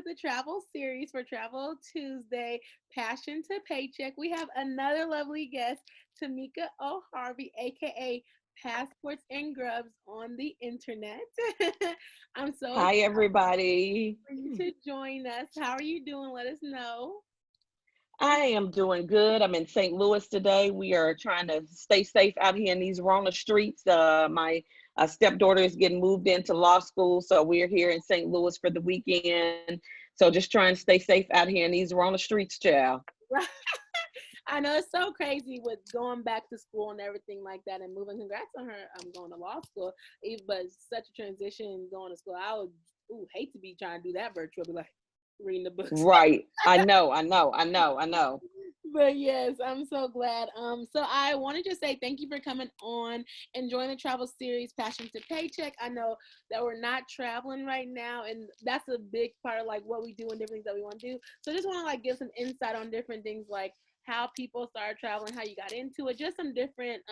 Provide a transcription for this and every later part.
the travel series for Travel Tuesday, Passion to Paycheck. We have another lovely guest, Tomiko Harvey, aka Passports and Grubs on the internet. I'm so Hi, excited everybody. for you to join us. How are you doing? Let us know. I am doing good. I'm in St. Louis today. We are trying to stay safe out here in these Rona streets. My stepdaughter is getting moved into law school, so we're here in St. Louis for the weekend. So just trying to stay safe out here in these Rona streets, child. I know it's so crazy with going back to school and everything like that and moving. Congrats on her going to law school. But such a transition going to school. I would hate to be trying to do that virtual, be like reading the books. Right. I know. But yes, I'm so glad. So I wanted to say thank you for coming on and joining the travel series, Passion to Paycheck. I know that we're not traveling right now, and that's a big part of like what we do and different things that we want to do. So I just want to like give some insight on different things like how people started traveling, how you got into it, just some different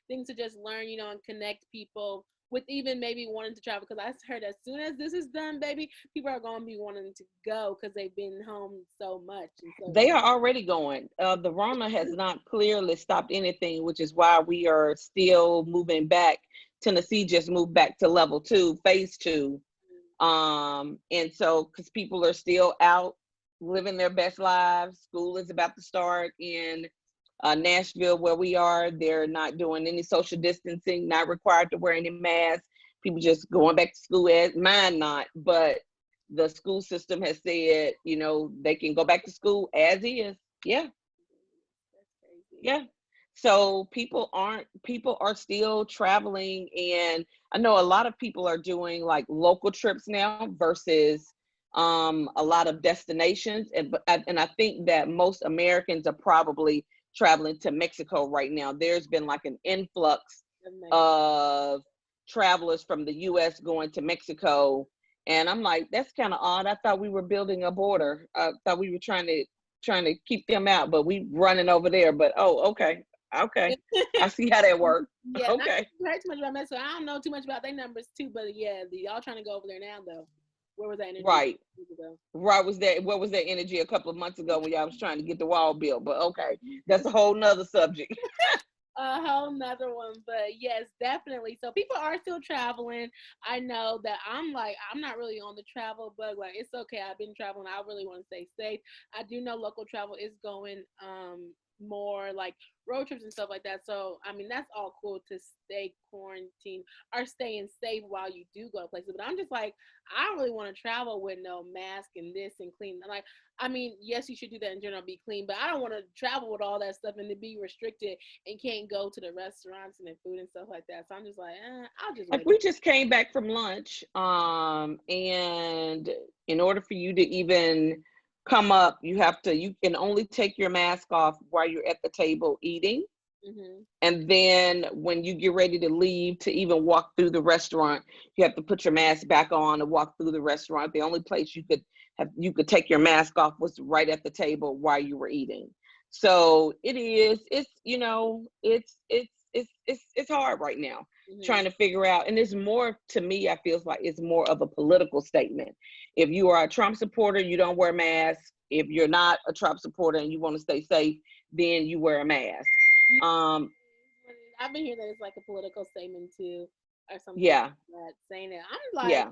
things to just learn, and connect people with even maybe wanting to travel, because I heard as soon as this is done, baby, people are going to be wanting to go because they've been home so much and so They are already going. The Rona has not clearly stopped anything, which is why we are still moving back. Tennessee just moved back to level 2, phase 2. And so because people are still out living their best lives, school is about to start in Nashville where we are. They're not doing any social distancing, not required to wear any masks. People just going back to school, as mine not, but the school system has said, they can go back to school as is. Yeah. that's crazy. Yeah. So people are still traveling, and I know a lot of people are doing like local trips now versus a lot of destinations, and I think that most Americans are probably traveling to Mexico right now. There's been like an influx of travelers from the US going to Mexico, and I'm like, that's kind of odd. I thought we were building a border. I thought we were trying to keep them out, but we running over there. But oh, okay, okay, I see how that works. Yeah, not Okay, heard too much about Mexico. I don't know too much about their numbers too, but yeah, y'all trying to go over there now though. Where was that energy right, ago? right. Was that what was that energy a couple of months ago when y'all was trying to get the wall built? But okay, that's a whole nother subject. A whole nother one, but yes, definitely. So people are still traveling. I know that I'm not really on the travel bug. Like it's okay. I've been traveling. I really want to stay safe. I do know local travel is going more like road trips and stuff like that. So I mean that's all cool to stay quarantined or staying safe while you do go to places. But I'm just like I don't really want to travel with no mask and this and clean. Like I mean, yes, you should do that in general, be clean, but I don't want to travel with all that stuff and to be restricted and can't go to the restaurants and the food and stuff like that. So I'm just like, I'll just Like wait. we just came back from lunch, and in order for you to even come up, you can only take your mask off while you're at the table eating. Mm-hmm. And then when you get ready to leave to even walk through the restaurant, you have to put your mask back on and walk through the restaurant. The only place you could take your mask off was right at the table while you were eating. So it's hard right now Mm-hmm. trying to figure out, and it's more, to me, I feels like it's more of a political statement. If you are a Trump supporter, you don't wear masks. If you're not a Trump supporter and you want to stay safe, then you wear a mask. um I've been hearing that it's like a political statement too, or something like yeah, that, saying that. I'm like, yeah.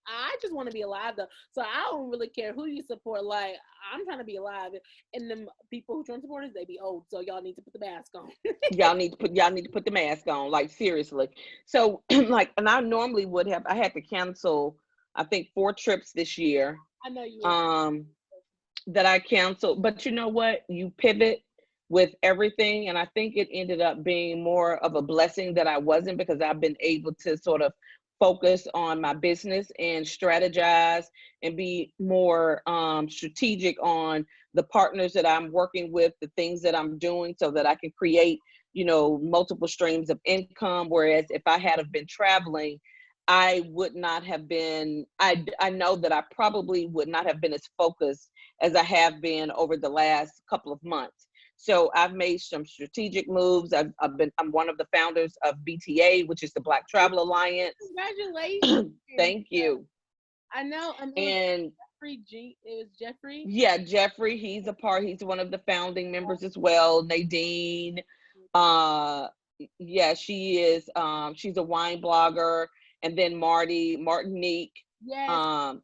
I just want to be alive though, so I don't really care who you support. Like, I'm trying to be alive, and the people who Trump supporters, they be old, so y'all need to put the mask on. Y'all need to put the mask on, like seriously. So like, and I had to cancel, I think 4 trips this year, I know you were. um that I canceled. But you know what? You pivot with everything. And I think it ended up being more of a blessing that I wasn't, because I've been able to sort of focus on my business and strategize and be more strategic on the partners that I'm working with, the things that I'm doing, so that I can create, multiple streams of income. Whereas if I had have been traveling, I would not have been, I know that I probably would not have been as focused as I have been over the last couple of months. So I've made some strategic moves. I'm one of the founders of BTA, which is the Black Travel Alliance. Congratulations. Thank you. I know. It was And It was Jeffrey. Yeah, Jeffrey, he's one of the founding members as well. Nadine, uh yeah, she's a wine blogger. And then Martinique. Yes. Um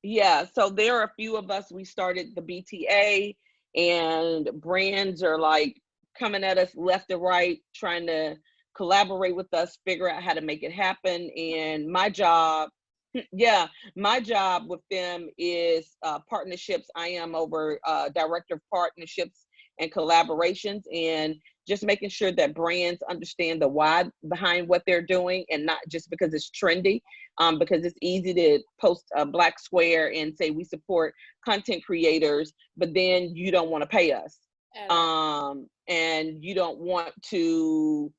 yeah, so there are a few of us. We started the BTA, and brands are like coming at us left and right, trying to collaborate with us, figure out how to make it happen. And my job, yeah, my job with them is partnerships. I am over director of partnerships and collaborations, and just making sure that brands understand the why behind what they're doing, and not just because it's trendy. Because it's easy to post a black square and say we support content creators, but then you don't want to pay us, and you don't want to,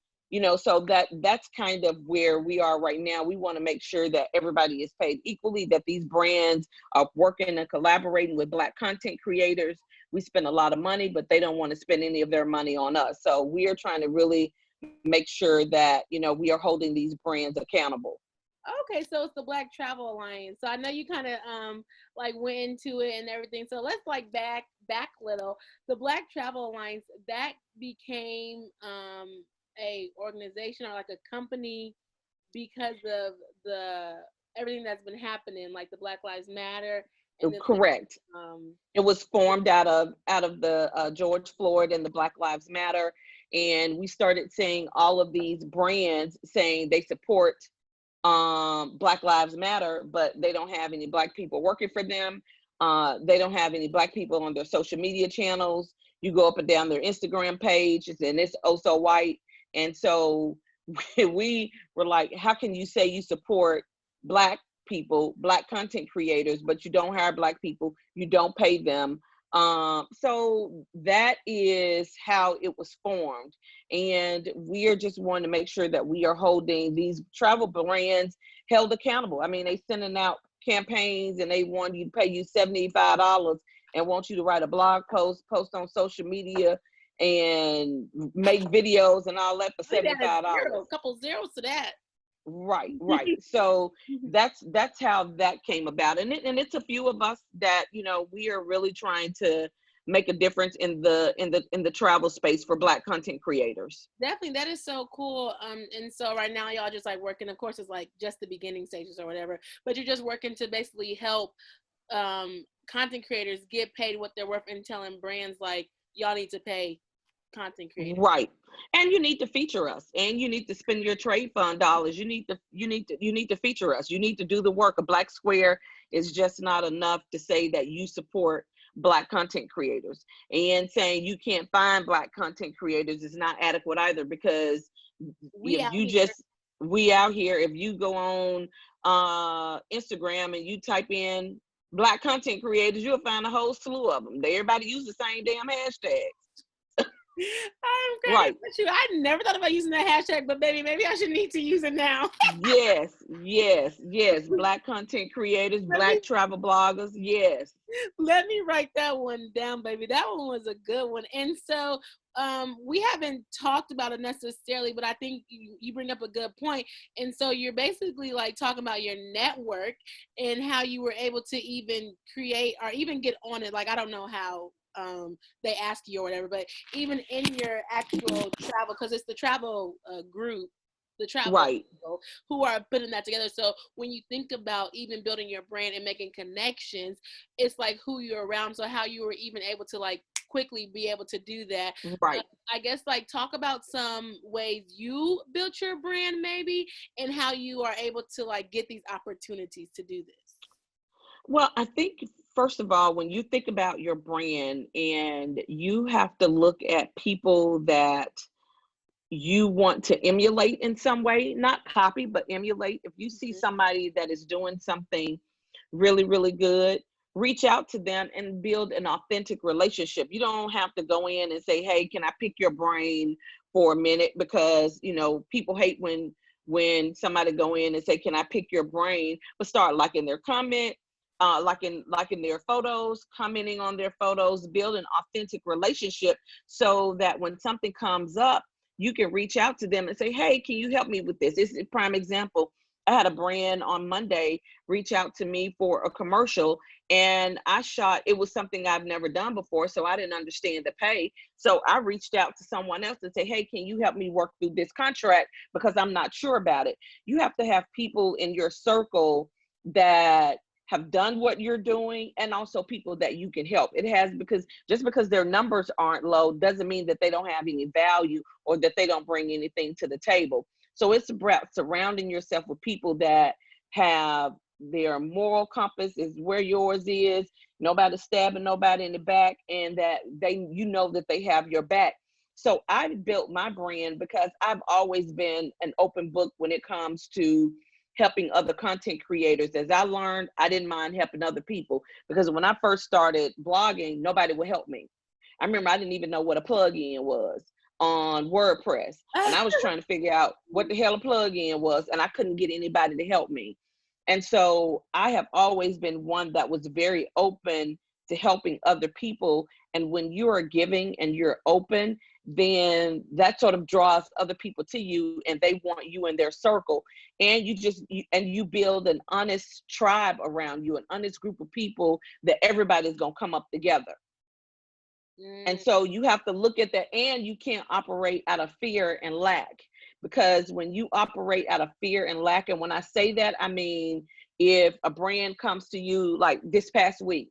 so that's kind of where we are right now. We want to make sure that everybody is paid equally, that these brands are working and collaborating with black content creators. We spend a lot of money, but they don't want to spend any of their money on us. So we are trying to really make sure that, we are holding these brands accountable. Okay, so it's the Black Travel Alliance. So I know you kind of like went into it and everything. So let's like back little. The Black Travel Alliance, that became a organization or like a company because of the everything that's been happening, like the Black Lives Matter. And then Correct. It was formed out of the George Floyd and the Black Lives Matter, and we started seeing all of these brands saying they support Black Lives Matter, but they don't have any black people working for them. They don't have any black people on their social media channels. You go up and down their Instagram page, and it's oh so white. And so we were like, how can you say you support black people, black content creators, but you don't hire black people, you don't pay them? So that is how it was formed. And we are just wanting to make sure that we are holding these travel brands held accountable. I mean, they sending out campaigns and they want you to pay you $75 and want you to write a blog post on social media and make videos and all that for $75. A couple zeros to that. Right. So that's how that came about. And it's a few of us that, we are really trying to make a difference in the travel space for black content creators. Definitely, that is so cool. And so right now y'all just like working, of course it's like just the beginning stages or whatever, but you're just working to basically help content creators get paid what they're worth, and telling brands like y'all need to pay content creators. Right. And you need to feature us, and you need to spend your trade fund dollars. You need to feature us. You need to do the work. A black square is just not enough to say that you support black content creators, and saying you can't find black content creators is not adequate either, because we out here, if you go on Instagram and you type in black content creators, you'll find a whole slew of them. Everybody use the same damn hashtags. I'm credit with you. I never thought about using that hashtag, but baby, maybe I should need to use it now. Yes. Black content creators, black travel bloggers. Yes. Let me write that one down, baby. That one was a good one. And so we haven't talked about it necessarily, but I think you bring up a good point. And so you're basically like talking about your network and how you were able to even create or even get on it. Like, I don't know how they ask you or whatever, but even in your actual travel, because it's the travel group, the travel people who are putting that together. So when you think about even building your brand and making connections, it's like who you're around. So how you were even able to like quickly be able to do that. Right. I guess like talk about some ways you built your brand maybe, and how you are able to like get these opportunities to do this. Well, I think first of all, when you think about your brand, and you have to look at people that you want to emulate in some way, not copy, but emulate. If you see somebody that is doing something really, really good, reach out to them and build an authentic relationship. You don't have to go in and say, hey, can I pick your brain for a minute? Because, people hate when somebody go in and say, can I pick your brain? But start liking their comment, liking their photos, commenting on their photos, build an authentic relationship so that when something comes up, you can reach out to them and say, hey, can you help me with this? This is a prime example. I had a brand on Monday reach out to me for a commercial, and I shot, it was something I've never done before, so I didn't understand the pay. So I reached out to someone else and say, hey, can you help me work through this contract because I'm not sure about it. You have to have people in your circle that have done what you're doing, and also people that you can help. It has, because just because their numbers aren't low doesn't mean that they don't have any value or that they don't bring anything to the table. So it's about surrounding yourself with people that have their moral compass is where yours is, nobody stabbing nobody in the back, and that they, you know, that they have your back. So I built my brand because I've always been an open book when it comes to helping other content creators. As I learned, I didn't mind helping other people, because when I first started blogging, nobody would help me. I remember I didn't even know what a plugin was on WordPress, and I was trying to figure out what the hell a plugin was, and I couldn't get anybody to help me. And so I have always been one that was very open to helping other people. And when you are giving and you're open, then that sort of draws other people to you, and they want you in their circle. And you build an honest tribe around you, an honest group of people that everybody's gonna come up together. And so you have to look at that, and you can't operate out of fear and lack, because when you operate out of fear and lack, and when I say that, I mean, if a brand comes to you, like this past week,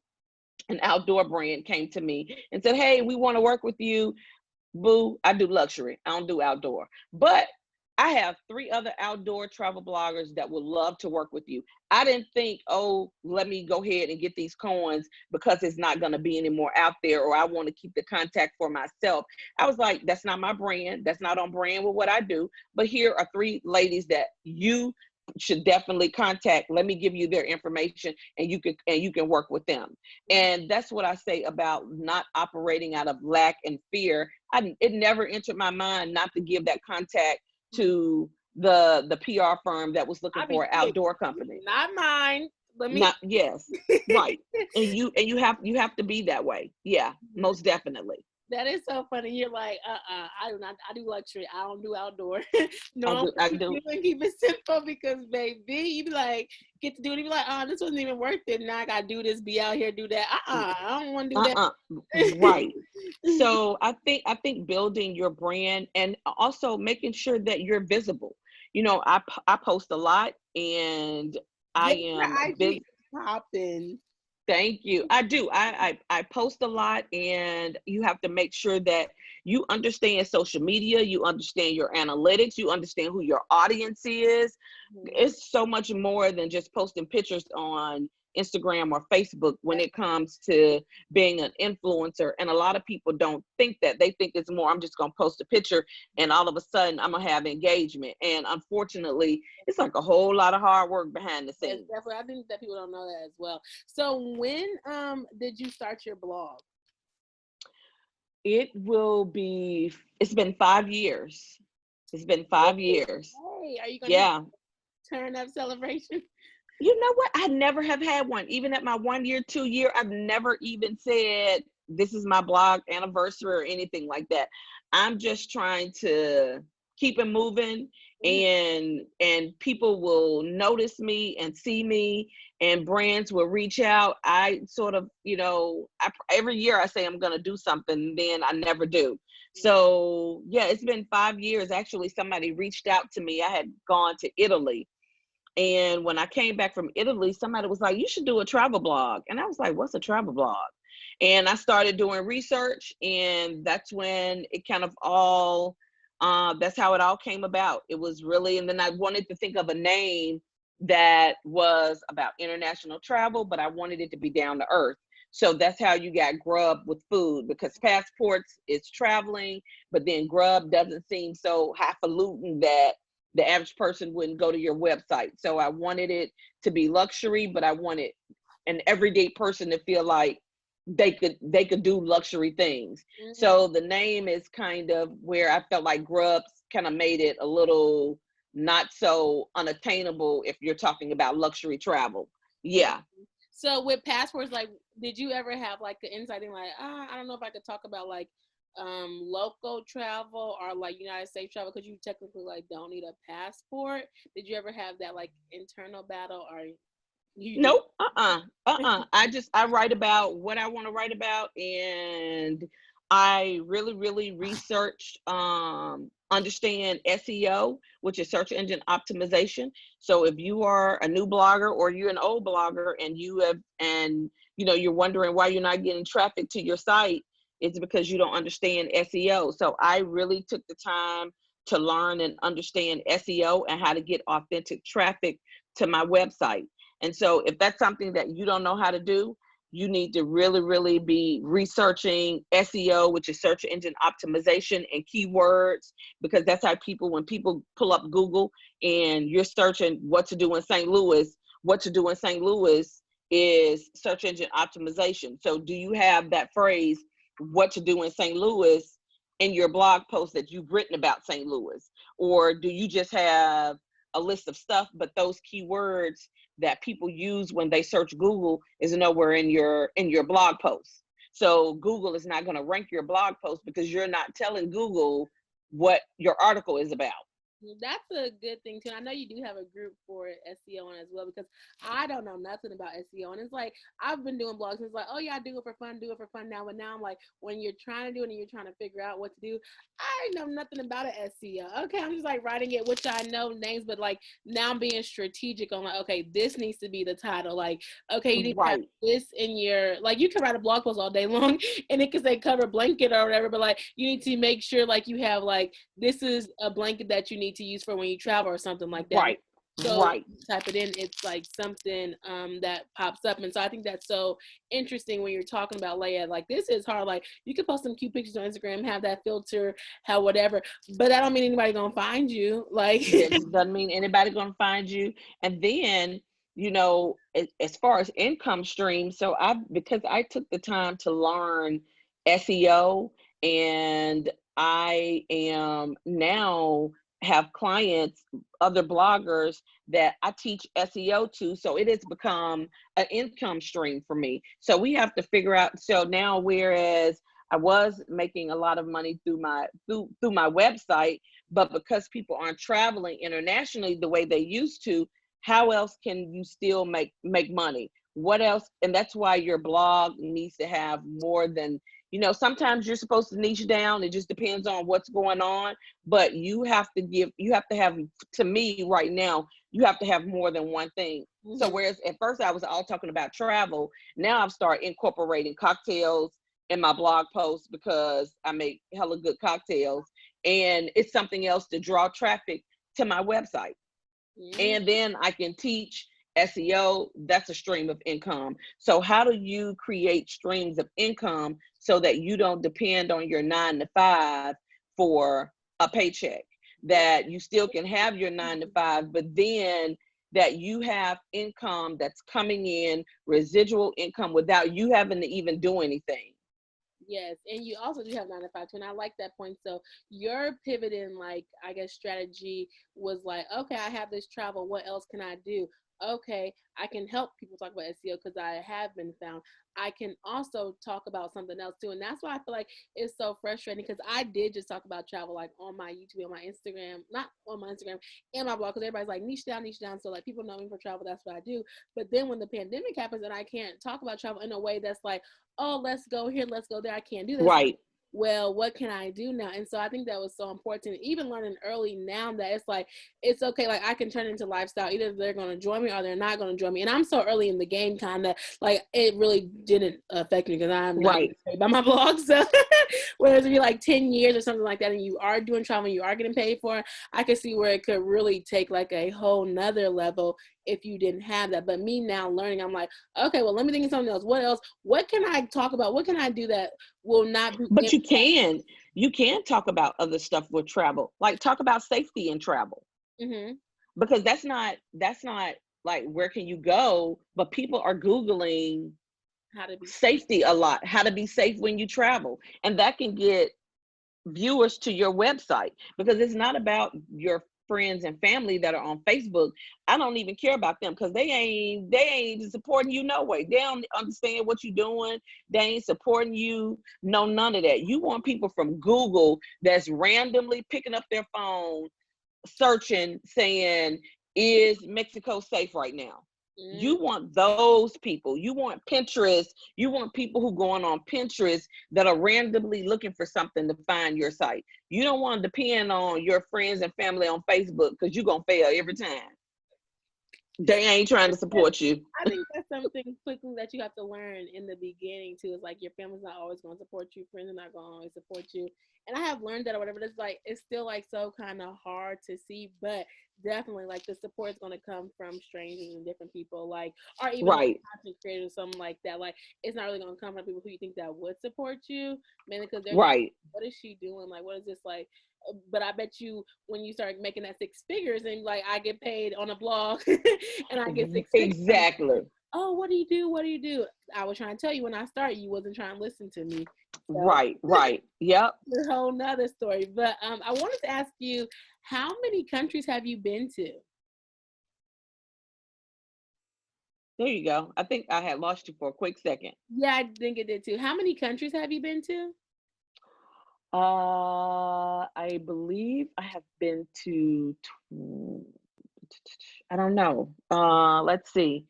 an outdoor brand came to me and said, hey, we want to work with you. Boo, I do luxury. I don't do outdoor. But I have 3 other outdoor travel bloggers that would love to work with you. I didn't think, oh, let me go ahead and get these coins because it's not going to be any more out there, or I want to keep the contact for myself. I was like, that's not my brand. That's not on brand with what I do. But here are 3 ladies that you should definitely contact. Let me give you their information, and you can work with them. And that's what I say about not operating out of lack and fear. It never entered my mind not to give that contact to the PR firm that was looking for an outdoor company. Not mine. Yes, right. And you have to be that way. Yeah, most definitely. That is so funny. You're like, I do luxury. I don't do outdoor. No, I do. You can keep it simple, because baby, you be like, get to do it. You be like, oh, this wasn't even worth it. Now I gotta do this, be out here, do that. I don't want to do that. Right. So I think building your brand, and also making sure that you're visible. You know, I post a lot, and I am IG popping. Thank you. I do. I post a lot, and you have to make sure that you understand social media, you understand your analytics, you understand who your audience is. It's so much more than just posting pictures on Instagram or Facebook when it comes to being an influencer. And a lot of people don't think that. They think it's more, I'm just going to post a picture and all of a sudden I'm going to have engagement. And unfortunately, it's like a whole lot of hard work behind the scenes. Yes, definitely. I think that people don't know that as well. So when did you start your blog? It's been 5 years. It's been 5 years. Hey, are you going to turn up celebration? You know what? I never have had one. Even at my 1 year, 2 year, I've never even said this is my blog anniversary or anything like that. I'm just trying to keep it moving, and people will notice me and see me, and brands will reach out. I sort of, every year I say I'm going to do something, then I never do. So yeah, it's been 5 years. Actually, somebody reached out to me. I had gone to Italy. And when I came back from Italy, somebody was like, you should do a travel blog. And I was like, what's a travel blog? And I started doing research, and that's when it kind of all, that's how it all came about. It was really, and then I wanted to think of a name that was about international travel, but I wanted it to be down to earth. So that's how you got Grub with food, because Passports is traveling, but then Grub doesn't seem so highfalutin that the average person wouldn't go to your website. So I wanted it to be luxury, but I wanted an everyday person to feel like they could do luxury things. So the name is kind of where I felt like Grubs kind of made it a little not so unattainable if you're talking about luxury travel. Yeah. So with Passports, like, did you ever have like an insight in like, I don't know if I could talk about like local travel or like United States travel, because you technically like don't need a passport? Did you ever have that like internal battle, or you just Nope. I write about what I want to write about, and I really research, understand SEO, which is search engine optimization. So if you are a new blogger or you're an old blogger and you're wondering why you're not getting traffic to your site, it's because you don't understand SEO. So I really took the time to learn and understand SEO and how to get authentic traffic to my website. And so if that's something that you don't know how to do, you need to really be researching SEO, which is search engine optimization, and keywords, because that's how when people pull up Google and you're searching what to do in St. Louis, what to do in St. Louis is search engine optimization. So do you have that phrase, what to do in St. Louis, in your blog post that you've written about St. Louis? Or do you just have a list of stuff, but those keywords that people use when they search Google is nowhere in your blog post? So Google is not going to rank your blog post because you're not telling Google what your article is about. That's a good thing too. I know you do have a group for SEO on as well, because I don't know nothing about SEO, and it's like I've been doing blogs and it's like, oh yeah, I do it for fun now. But now I'm like, when you're trying to do it and you're trying to figure out what to do, I know nothing about it SEO. Okay, I'm just like writing it, which I know names, but like now I'm being strategic on like, okay, this needs to be the title. Like, okay, you need to have Right. this in your, like, you can write a blog post all day long and it can say cover blanket or whatever, but like you need to make sure like you have like, this is a blanket that you need to use for when you travel or something like that. Right. So Right. type it in, it's like something that pops up. And so I think that's so interesting when you're talking about layout. Like, this is hard. Like, you can post some cute pictures on Instagram, have that filter, have whatever, but that don't mean anybody gonna find you. Like, It doesn't mean anybody gonna find you. And then, as far as income streams, so because I took the time to learn SEO, and I am now have clients, other bloggers that I teach SEO to. So it has become an income stream for me. So we have to figure out. So now, whereas I was making a lot of money through my website, but because people aren't traveling internationally the way they used to, how else can you still make money? What else? And that's why your blog needs to have more than, sometimes you're supposed to niche down. It just depends on what's going on, but you have to have, to me right now, you have to have more than one thing. Mm-hmm. So whereas at first I was all talking about travel, now I've started incorporating cocktails in my blog posts because I make hella good cocktails, and it's something else to draw traffic to my website. Mm-hmm. And then I can teach SEO. That's a stream of income. So how do you create streams of income so that you don't depend on your 9 to 5 for a paycheck, that you still can have your 9 to 5, but then that you have income that's coming in, residual income, without you having to even do anything? Yes, and you also do have 9 to 5 too, and I like that point. So your pivoting, like, I guess, strategy was like, okay, I have this travel. What else can I do? Okay, I can help people talk about SEO because I have been found. I can also talk about something else too, and that's why I feel like it's so frustrating, because I did just talk about travel like on my YouTube, on my Instagram, not on my Instagram, and my blog, because everybody's like niche down. So like people know me for travel, that's what I do. But then when the pandemic happens and I can't talk about travel in a way that's like, oh, let's go here, let's go there, I can't do this. Right. Well, what can I do now? And so I think that was so important, even learning early now that it's like, it's okay. Like, I can turn into lifestyle. Either they're going to join me or they're not going to join me. And I'm so early in the game, kind of like it really didn't affect me because I'm not paid by my blog. So whereas if you're like 10 years or something like that and you are doing travel and you are getting paid for it, I could see where it could really take like a whole nother level if you didn't have that. But me now learning, I'm like, okay, well, let me think of something else. What else? What can I talk about? What can I do that will not be? But you can talk about other stuff with travel, like talk about safety in travel. Mm-hmm. Because that's not like, where can you go? But people are Googling how to be safety a lot, how to be safe when you travel. And that can get viewers to your website, because it's not about your friends and family that are on Facebook, I don't even care about them because they ain't supporting you no way. They don't understand what you're doing. They ain't supporting you. No, none of that. You want people from Google that's randomly picking up their phone, searching, saying, is Mexico safe right now? You want those people. You want Pinterest. You want people who going on Pinterest that are randomly looking for something to find your site. You don't want to depend on your friends and family on Facebook because you're going to fail every time. They ain't trying to support you. I think that's something quickly that you have to learn in the beginning too. Is like your family's not always going to support you, friends are not going to always support you. And I have learned that or whatever. It's like it's still like so kind of hard to see, but definitely like the support is going to come from strangers and different people, like or even like content creators or something like that. Like it's not really going to come from people who you think that would support you, mainly because they're like, what is she doing? Like, what is this like? But I bet you when you start making that six figures and like I get paid on a blog and I get six figures. Exactly. Oh, what do you do? What do you do? I was trying to tell you when I started, you wasn't trying to listen to me. So, right. Yep. It's a whole nother story. But I wanted to ask you, how many countries have you been to? There you go. I think I had lost you for a quick second. Yeah, I think it did too. How many countries have you been to? I believe I have been to, I don't know. Let's see.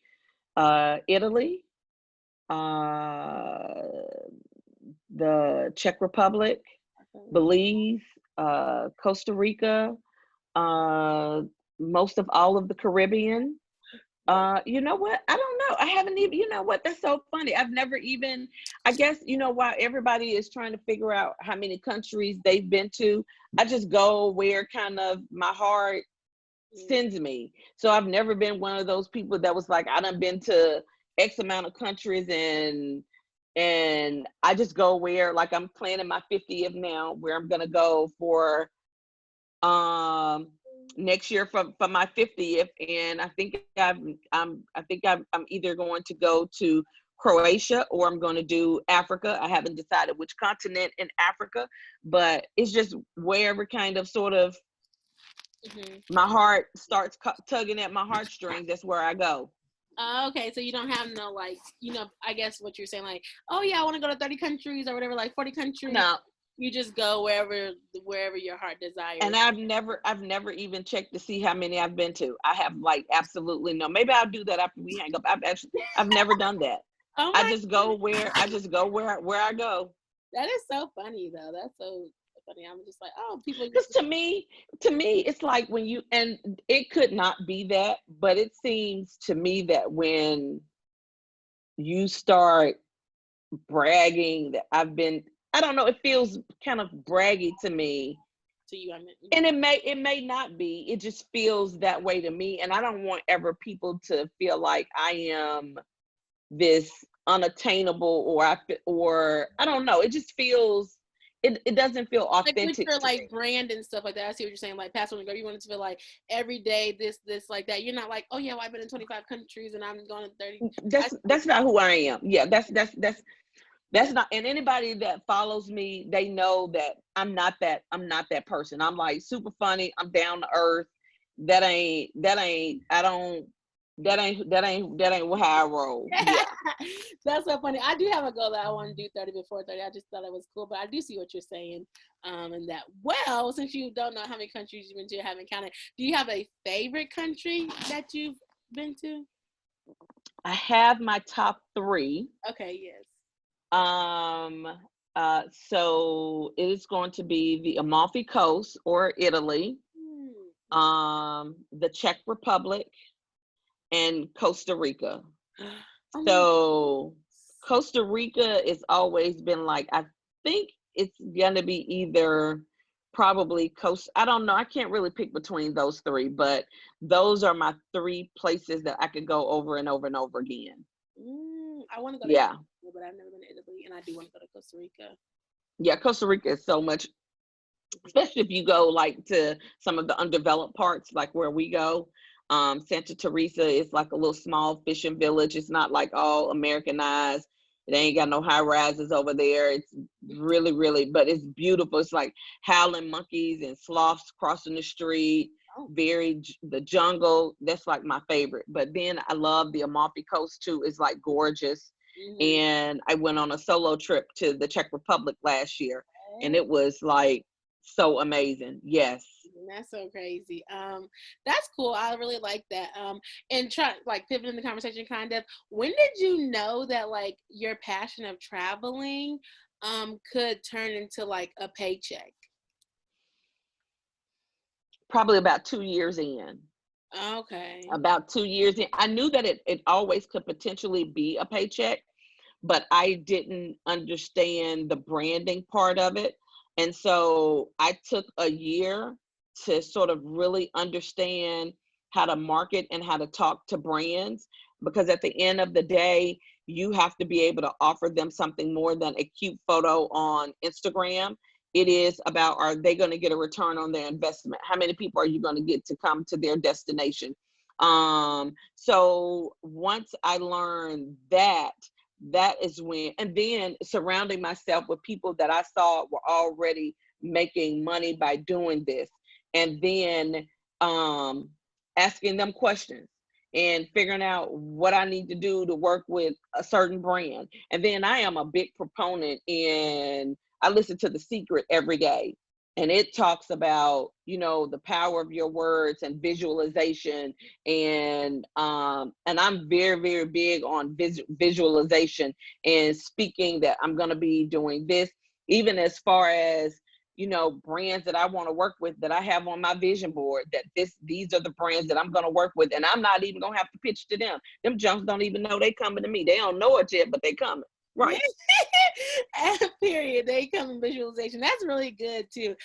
Italy, the Czech Republic, Belize, Costa Rica, most of all of the Caribbean. You know what? I don't know. I haven't even, you know what? That's so funny. I've never even, I guess, you know, while everybody is trying to figure out how many countries they've been to, I just go where kind of my heart sends me. So I've never been one of those people that was like, I done been to X amount of countries and I just go where, like I'm planning my 50th now, where I'm gonna go for next year for my 50th, and I think I'm either going to go to Croatia or I'm going to do Africa. I haven't decided which continent in Africa, but it's just wherever kind of sort of my heart starts tugging at my heartstrings, that's where I go. Okay, so you don't have no like, you know, I guess what you're saying, like, oh yeah, I want to go to 30 countries or whatever, like 40 countries. No. You just go wherever your heart desires. And I've never even checked to see how many I've been to. I have like absolutely no. Maybe I'll do that after we hang up. I've never done that. Oh I just go where I go. That is so funny though. That's so funny. I'm just like, oh, people. Because to me, it's like when you, and it could not be that, but it seems to me that when you start bragging that I've been, I don't know, it feels kind of braggy to me. To you, I mean. And it may not be. It just feels that way to me. And I don't want ever people to feel like I am this unattainable or I don't know. It just feels, it doesn't feel authentic. Like with your like brand and stuff like that. I see what you're saying. Like Passports and Grub, you want it to feel like every day this like that. You're not like, oh yeah, well, I've been in 25 countries and I'm going to 30. That's not who I am. Yeah, that's not, and anybody that follows me, they know that I'm not that person. I'm like super funny. I'm down to earth. That ain't how I roll. Yeah. That's so funny. I do have a goal that I want to do 30 before 30. I just thought it was cool, but I do see what you're saying. And that, well, since you don't know how many countries you've been to, haven't counted, do you have a favorite country that you've been to? I have my top 3. Okay, yes. So it is going to be the Amalfi Coast or Italy, the Czech Republic, and Costa Rica. So Costa Rica has always been like, I think it's gonna be either probably coast. I don't know. I can't really pick between those 3, but those are my 3 places that I could go over and over and over again. I want to go to Italy, but I've never been to Italy, and I do want to go to Costa Rica. Yeah, Costa Rica is so much, especially if you go like to some of the undeveloped parts, like where we go. Santa Teresa is like a little small fishing village. It's not like all Americanized. It ain't got no high rises over there. It's really, really, but it's beautiful. It's like howling monkeys and sloths crossing the street. Oh. the jungle. That's like my favorite. But then I love the Amalfi Coast too. It's like gorgeous. Mm-hmm. And I went on a solo trip to the Czech Republic last year, and Okay. it was like so amazing. Yes. That's so crazy. That's cool. I really like that. And try like pivoting the conversation kind of. When did you know that like your passion of traveling, could turn into like a paycheck? Probably about 2 years in. Okay. About 2 years in, I knew that it always could potentially be a paycheck, but I didn't understand the branding part of it. And so I took a year to sort of really understand how to market and how to talk to brands, because at the end of the day, you have to be able to offer them something more than a cute photo on Instagram. It is about, are they going to get a return on their investment? How many people are you going to get to come to their destination? So once I learned that, that is when, and then surrounding myself with people that I saw were already making money by doing this, and then um asking them questions and figuring out what I need to do to work with a certain brand. And then I am a big proponent in, I listen to The Secret every day, and it talks about, you know, the power of your words and visualization. And I'm very, very big on visualization and speaking that I'm going to be doing this, even as far as, you know, brands that I want to work with, that I have on my vision board, that these are the brands that I'm going to work with, and I'm not even going to have to pitch to them. Them junks don't even know they coming to me. They don't know it yet, but they coming. Right. Period. They come in visualization. That's really good too,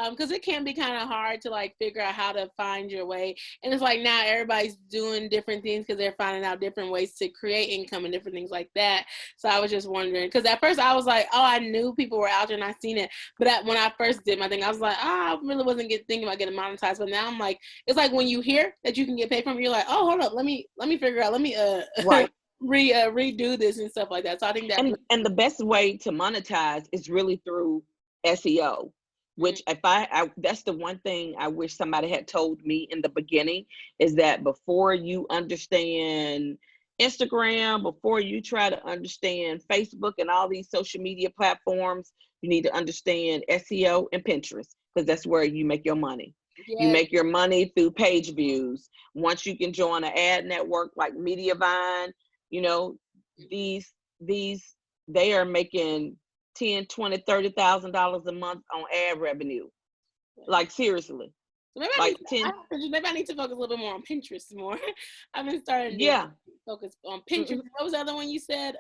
because it can be kind of hard to like figure out how to find your way. And it's like now everybody's doing different things because they're finding out different ways to create income and different things like that. So I was just wondering, because at first I was like, oh, I knew people were out there and I seen it, but when I first did my thing, I was like, I really wasn't thinking about getting monetized. But now I'm like, it's like when you hear that you can get paid from it, you're like, oh, hold up, let me figure out, let me Right. redo this and stuff like that. So I think that. And the best way to monetize is really through SEO, which if I that's the one thing I wish somebody had told me in the beginning, is that before you understand Instagram, before you try to understand Facebook and all these social media platforms, you need to understand SEO and Pinterest, because that's where you make your money. You Yes. make your money through page views. Once you can join an ad network like Mediavine, you know, these they are making 10, 20, $30,000 a month on ad revenue. Like seriously. So maybe Like 10. maybe I need to focus a little bit more on Pinterest more. I've been starting to Yeah. focus on Pinterest. What was the other one you said?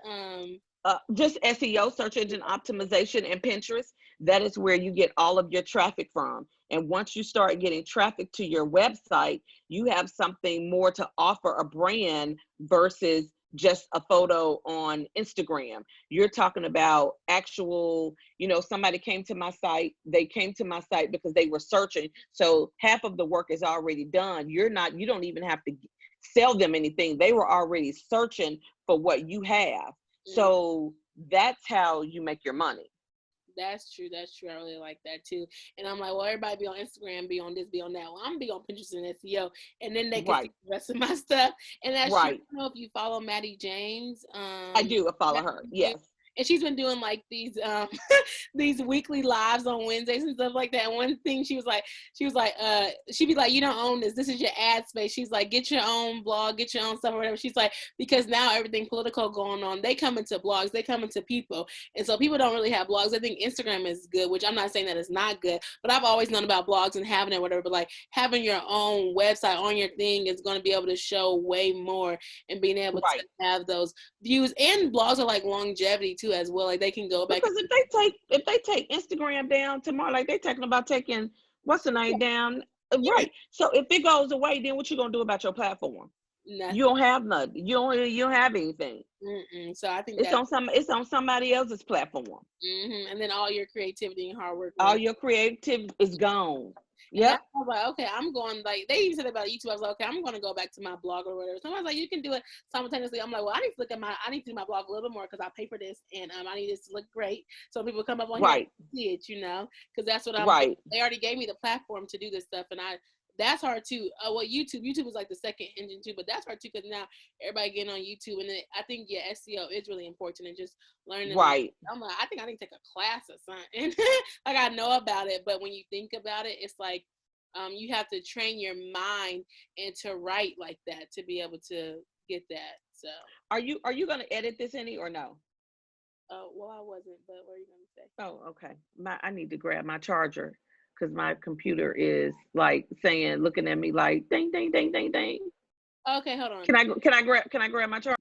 Just SEO, search engine optimization, and Pinterest. That is where you get all of your traffic from. And once you start getting traffic to your website, you have something more to offer a brand versus just a photo on Instagram. You're talking about actual, you know, somebody came to my site, they came to my site because they were searching. So half of the work is already done. You don't even have to sell them anything. They were already searching for what you have. So that's how you make your money. That's true. That's true. I really like that too. And I'm like, well, everybody be on Instagram, be on this, be on that. Well, I'm gonna be on Pinterest and SEO, and then they can see Right. the rest of my stuff. And that's true. I Right. don't know if you follow Maddie James. I do follow her. Yes. And she's been doing like these these weekly lives on Wednesdays and stuff like that. And one thing she was like, she'd be like, you don't own this. This is your ad space. She's like, get your own blog, get your own stuff or whatever. She's like, because now everything political going on, they come into blogs, they come into people. And so people don't really have blogs. I think Instagram is good, which I'm not saying that it's not good, but I've always known about blogs and having it, whatever. But like having your own website on your thing is going to be able to show way more, and being able to have those views. And blogs are like longevity too, as well. Like they can go back, because if they take Instagram down tomorrow, like they talking about taking what's the name down, right? So if it goes away, then what you gonna do about your platform? Nothing. You don't have nothing. You don't have anything. So I think it's on somebody else's platform. And then all your creativity and hard work, All your creativity is gone. And Yep. I was like, okay, I'm going, like, they even said about YouTube. I was like, okay, I'm going to go back to my blog or whatever. Someone's like, you can do it simultaneously. I'm like, well, I need to do my blog a little more because I pay for this, and I need this to look great. So people come up on here and see it, because that's what I'm doing. They already gave me the platform to do this stuff, and that's hard too. Well, YouTube is like the second engine too, but that's hard too because now everybody getting on YouTube, and I think SEO is really important and just learning. Right. I'm like, I think I need to take a class or something. Like I know about it, but when you think about it, it's like you have to train your mind and to write like that to be able to get that. So Are you gonna edit this any or no? well, I wasn't, but what are you gonna say? Oh, okay. I need to grab my charger because my computer is like saying, looking at me like ding ding ding ding ding. Okay, hold on. Can I grab my charger?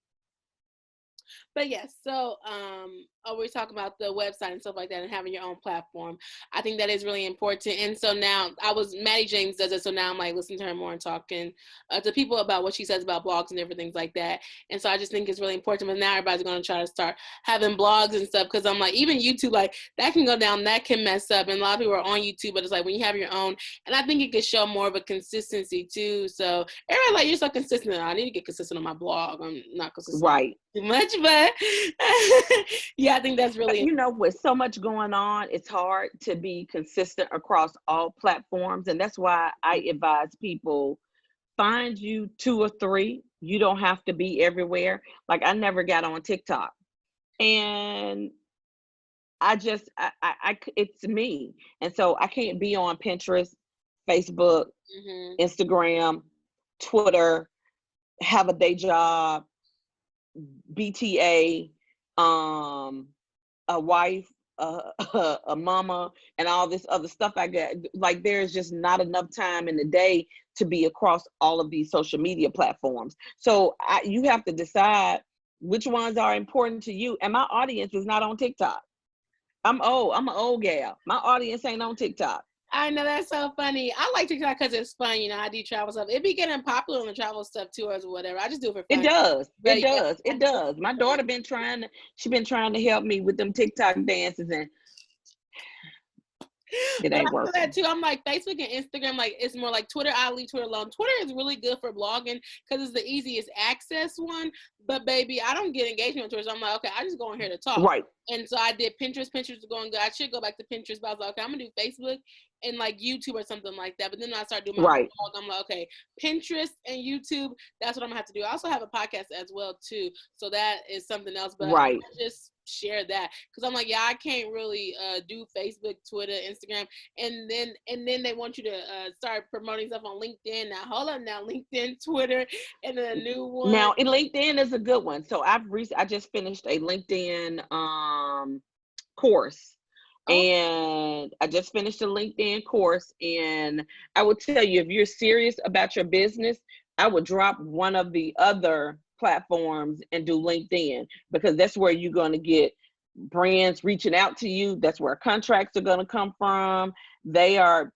But yes, so we're talking about the website and stuff like that and having your own platform. I think that is really important. And so now Maddie James does it. So now I'm like listening to her more and talking to people about what she says about blogs and different things like that. And so I just think it's really important. But now everybody's going to try to start having blogs and stuff. Cause I'm like, even YouTube, like that can go down, that can mess up. And a lot of people are on YouTube, but it's like when you have your own, and I think it could show more of a consistency too. So everybody's like, you're so consistent. I need to get consistent on my blog. I'm not consistent. Right. Too much, but yeah, I think that's really you know, with so much going on, it's hard to be consistent across all platforms, and that's why I advise people find you 2 or 3. You don't have to be everywhere. Like I never got on TikTok, and I just it's me, and so I can't be on Pinterest, Facebook, Instagram, Twitter, have a day job, BTA, a wife, a mama, and all this other stuff I got. Like there's just not enough time in the day to be across all of these social media platforms. So you have to decide which ones are important to you. And my audience is not on TikTok. I'm an old gal. My audience ain't on TikTok. I know, that's so funny. I like TikTok because it's fun. You know, I do travel stuff. It be getting popular on the travel stuff too, or whatever. I just do it for fun. It does. But it does. My daughter been trying to help me with them TikTok dances, and it ain't working. That too. I'm like Facebook and Instagram, like it's more like Twitter. I leave Twitter alone. Twitter is really good for blogging because it's the easiest access one. But baby, I don't get engagement on Twitter. So I'm like, okay, I just go on here to talk. Right. And so I did Pinterest. Pinterest is going good. I should go back to Pinterest, but I was like, okay, I'm gonna do Facebook and like YouTube or something like that. But then I started doing my blog. I'm like, okay, Pinterest and YouTube, that's what I'm gonna have to do. I also have a podcast as well too. So that is something else. But I just share that because I'm like, yeah, I can't really do Facebook, Twitter, Instagram, and then they want you to start promoting stuff on LinkedIn. Now hold on, now LinkedIn, Twitter, and then a new one. Now LinkedIn is a good one. So I just finished a LinkedIn course. And I just finished a LinkedIn course, and I would tell you, if you're serious about your business, I would drop one of the other platforms and do LinkedIn, because that's where you're going to get brands reaching out to you. That's where contracts are going to come from. Brands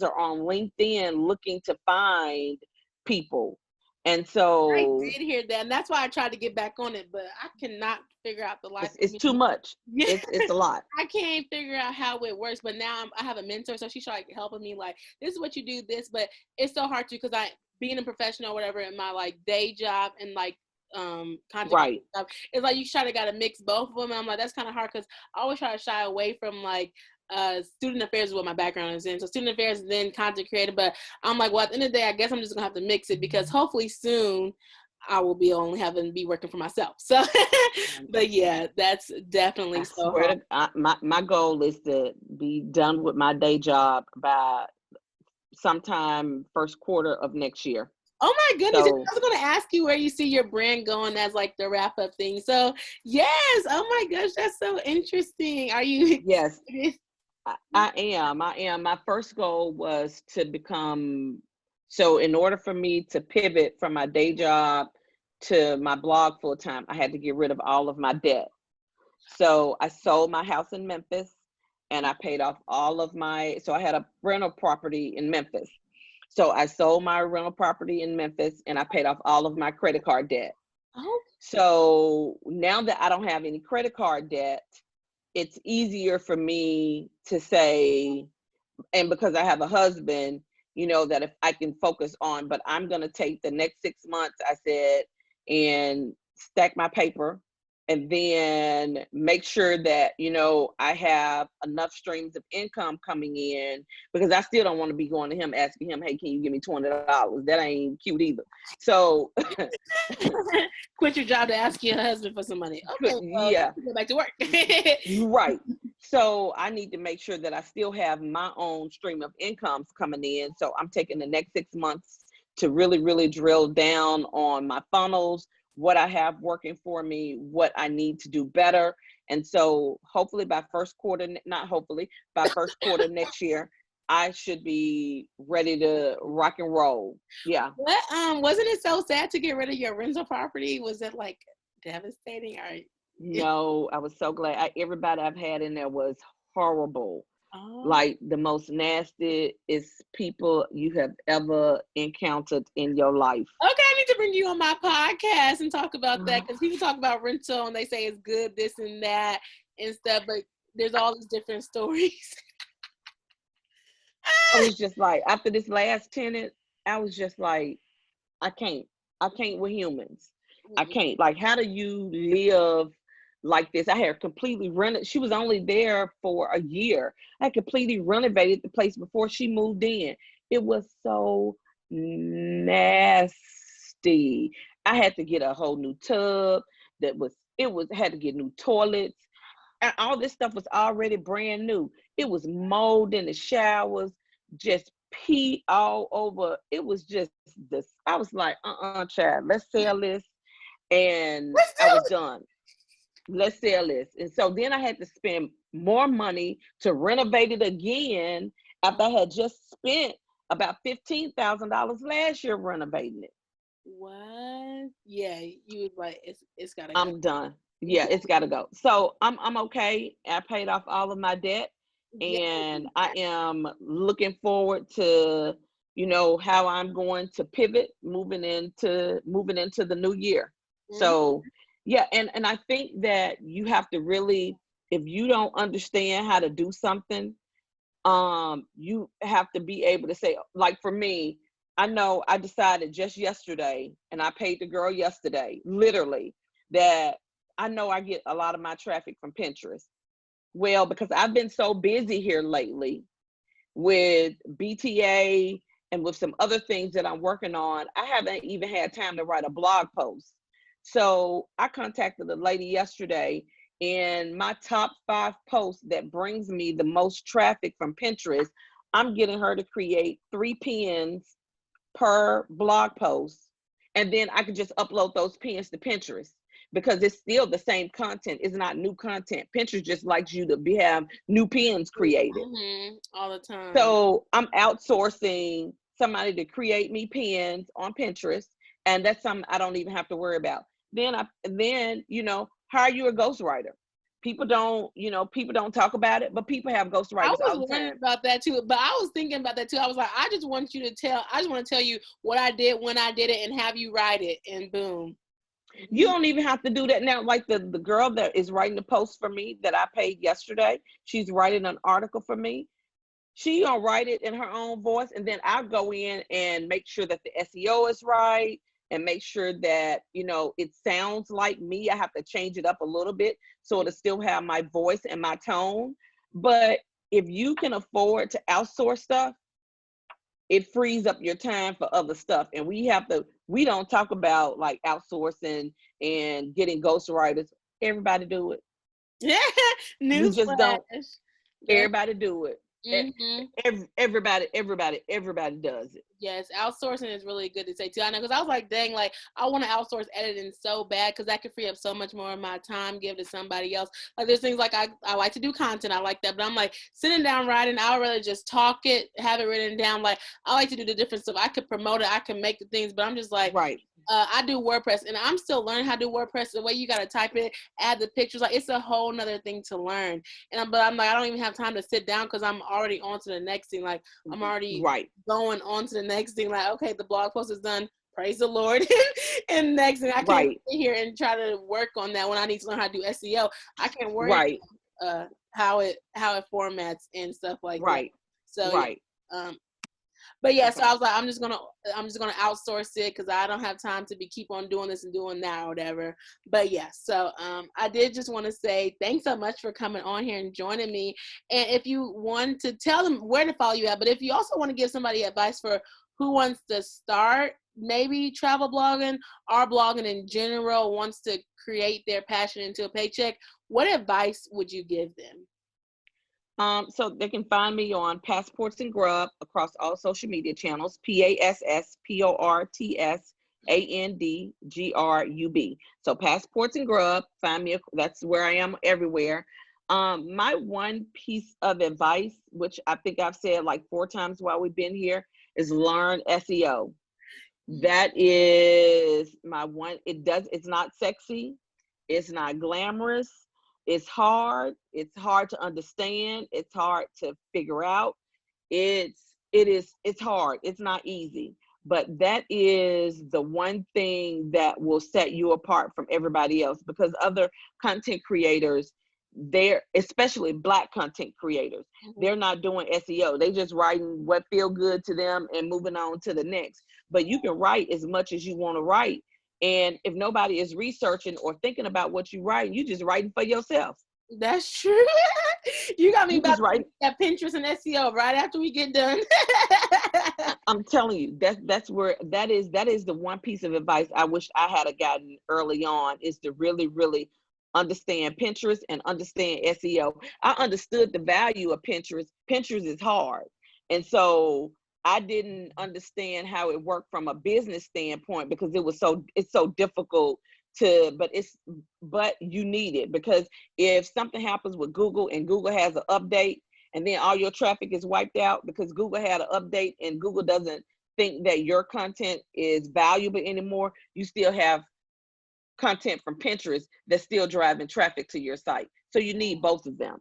are on LinkedIn looking to find people. And so I did hear that, and that's why I tried to get back on it, but I cannot figure out the life. It's too much. It's a lot. I can't figure out how it works, but now I have a mentor, so she's like helping me. Like, this is what you do, but it's so hard to, because being a professional or whatever in my like day job and like content stuff, it's like you gotta mix both of them. And I'm like, that's kind of hard because I always try to shy away from like student affairs is what my background is in. So student affairs and then content creator. But I'm like, well, at the end of the day, I guess I'm just gonna have to mix it, because hopefully soon I will be only be working for myself. So, but yeah, that's definitely so hard. My goal is to be done with my day job by sometime first quarter of next year. Oh my goodness. So, I was going to ask you where you see your brand going as like the wrap up thing. So yes. Oh my gosh. That's so interesting. Are you? Yes, I am. My first goal was to become, so in order for me to pivot from my day job to my blog full time, I had to get rid of all of my debt. So I sold my house in Memphis, and I paid off all of so I had a rental property in Memphis. So I sold my rental property in Memphis, and I paid off all of my credit card debt. Oh. So now that I don't have any credit card debt, it's easier for me to say, and because I have a husband, that if I can focus on, but I'm going to take the next 6 months, I said, and stack my paper and then make sure that, you know, I have enough streams of income coming in, because I still don't want to be going to him asking him, hey, can you give me $20? That ain't cute either. So quit your job to ask your husband for some money. Okay, well, yeah, go back to work. right. So I need to make sure that I still have my own stream of incomes coming in. So I'm taking the next 6 months to really, really drill down on my funnels, what I have working for me, what I need to do better. And so hopefully by first quarter, not hopefully, by first quarter next year, I should be ready to rock and roll. Yeah. What, wasn't it so sad to get rid of your rental property? Was it like devastating? Or No, I was so glad. Everybody I've had in there was horrible. oh, Like the most nastiest people you have ever encountered in your life. okay, I need to bring you on my podcast and talk about that, because people talk about rental and they say it's good, this and that and stuff, but there's all these different stories. I was just like, after this last tenant, I was just like, I can't. I can't with humans. I can't. Like, how do you live like this? I had completely rented. She was only there for a year. I completely renovated the place before she moved in. It was so nasty. I had to get a whole new tub. Had to get new toilets. And all this stuff was already brand new. It was mold in the showers, just pee all over. It was just this. I was like, child, let's sell this. And I was done. Let's sell this. And so then I had to spend more money to renovate it again after I had just spent about $15,000 last year renovating it. What? Yeah, you was like, it's gotta go. I'm done. Yeah, it's got to go. So I'm okay. I paid off all of my debt, and I am looking forward to, you know, how I'm going to pivot moving into the new year. So yeah, and I think that you have to really, if you don't understand how to do something, you have to be able to say, like for me, I know I decided just yesterday, and I paid the girl yesterday, literally, that I know I get a lot of my traffic from Pinterest. Well, because I've been so busy here lately with BTA and with some other things that I'm working on, I haven't even had time to write a blog post. So I contacted a lady yesterday, and my top 5 posts that brings me the most traffic from Pinterest, I'm getting her to create 3 pins per blog post, and then I could just upload those pins to Pinterest, because it's still the same content. It's not new content. Pinterest just likes you to have new pins created. All the time. So I'm outsourcing somebody to create me pins on Pinterest, and that's something I don't even have to worry about. Then you know, hire you a ghostwriter. People don't talk about it, but people have ghostwriters all the time. I was wondering about that too, but I was thinking about that too. I was like, I just want to tell you what I did, when I did it, and have you write it, and boom. You don't even have to do that now. Like the girl that is writing the post for me that I paid yesterday, she's writing an article for me. She gonna write it in her own voice, and then I'll go in and make sure that the SEO is right, and make sure that, you know, it sounds like me. I have to change it up a little bit so it'll still have my voice and my tone. But if you can afford to outsource stuff, it frees up your time for other stuff. And we don't talk about like outsourcing and getting ghostwriters. Everybody do it. Yeah, We just don't. Everybody do it. Everybody does it. Yes, outsourcing is really good to say too. I know, because I was like, dang, like I want to outsource editing so bad, because that could free up so much more of my time, give to somebody else. Like there's things like I like to do content, I like that, but I'm like sitting down writing, I would rather just talk it, have it written down. Like I like to do the different stuff. I could promote it, I can make the things, but I'm just like, right. I do WordPress, and I'm still learning how to do WordPress. The way you got to type it, add the pictures, like it's a whole nother thing to learn. But I'm like, I don't even have time to sit down, because I'm already on to the next thing. Like I'm already going on to the next thing. Like, okay, the blog post is done. Praise the Lord. And next thing, I can't sit here and try to work on that when I need to learn how to do SEO. I can't worry about how it formats and stuff like that. So But yeah, so I was like, I'm just gonna outsource it because I don't have time to keep on doing this and doing that or whatever. But yeah, so I did just want to say thanks so much for coming on here and joining me. And if you want to tell them where to follow you at, but if you also want to give somebody advice for who wants to start maybe travel blogging or blogging in general, wants to create their passion into a paycheck, what advice would you give them? So they can find me on Passports and Grub across all social media channels, PASSPORTSANDGRUB. So Passports and Grub, find me, that's where I am everywhere. My one piece of advice, which I think I've said like 4 times while we've been here, is learn SEO. That is my one. It's not sexy. It's not glamorous. It's hard. It's hard to understand. It's hard to figure out. It's hard. It's not easy. But that is the one thing that will set you apart from everybody else, because other content creators, they're, especially Black content creators, they're not doing SEO. They just writing what feel good to them and moving on to the next. But you can write as much as you want to write. And if nobody is researching or thinking about what you write, you just writing for yourself. That's true. You got me You about just write that Pinterest and SEO right after we get done. I'm telling you, that's where that is the one piece of advice I wish I had gotten early on, is to really, really understand Pinterest and understand SEO. I understood the value of Pinterest. Pinterest is hard. And so I didn't understand how it worked from a business standpoint, because it's so difficult but you need it, because if something happens with Google and Google has an update, and then all your traffic is wiped out because Google had an update and Google doesn't think that your content is valuable anymore, you still have content from Pinterest that's still driving traffic to your site. So you need both of them.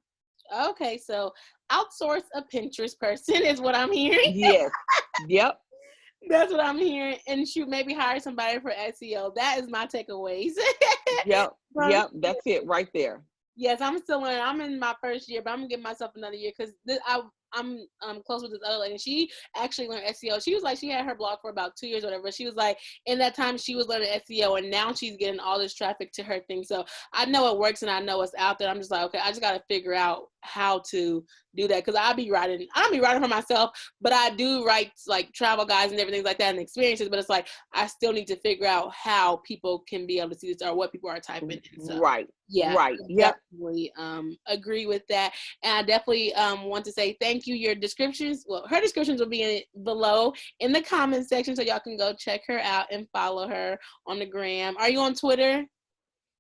Okay, so outsource a Pinterest person is what I'm hearing. Yes. Yep. That's what I'm hearing. And shoot, maybe hire somebody for SEO. That is my takeaways. Yep. Yep. That's it right there. Yes, I'm still learning. I'm in my first year, but I'm gonna give myself another year because I'm close with this other lady. She actually learned SEO. She was like, she had her blog for about 2 years or whatever. She was like, in that time she was learning SEO, and now she's getting all this traffic to her thing. So I know it works and I know it's out there. I'm just like, okay, I just gotta figure out how to do that, because I don't be writing for myself, but I do write like travel guides and everything like that and experiences. But it's like I still need to figure out how people can be able to see this or what people are typing in. So, right. Yeah. Right. Yep. Definitely agree with that. And I definitely want to say thank you. Your descriptions, well, her descriptions will be below in the comment section, so y'all can go check her out and follow her on the gram. Are you on Twitter?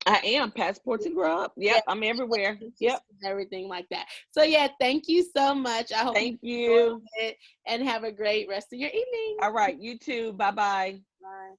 I am. Passports and Grub. Yep, I'm everywhere. Yep. Everything like that. So yeah, thank you so much. I hope Thank you. it and have a great rest of your evening. All right, you too. Bye-bye. Bye.